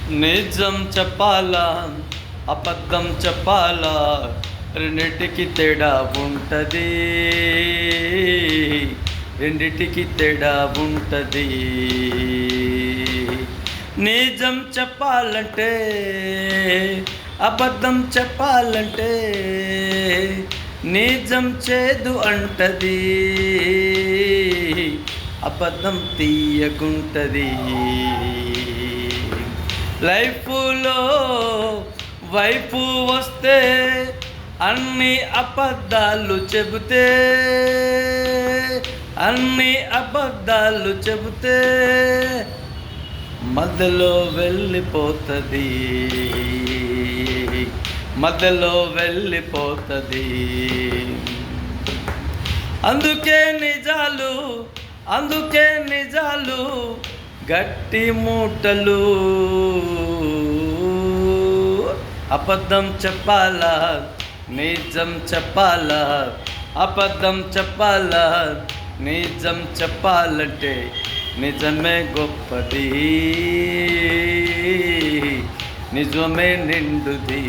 నిజం చెప్పాలా అబద్ధం చెప్పాలా రెండిటికి తేడా ఉంటది. రెండిటికి తేడా ఉంటది. నిజం చెప్పాలంటే అబద్ధం చెప్పాలంటే నిజం చేదు అంటది, అబద్ధం తీయగుంటది. లైఫ్లో వైపు వస్తే అన్ని అబద్ధాలు చెబితే, అన్ని అబద్ధాలు చెబితే మధ్యలో వెళ్ళిపోతుంది, మధ్యలో వెళ్ళిపోతుంది. అందుకే నిజాలు, అందుకే నిజాలు గట్టి మూటలు. అబద్ధం చెప్పాలా నిజం చెప్పాలా, అబద్ధం చెప్పాలా నిజం చెప్పాలంటే నిజమే గొప్పది, నిజమే నిండుది.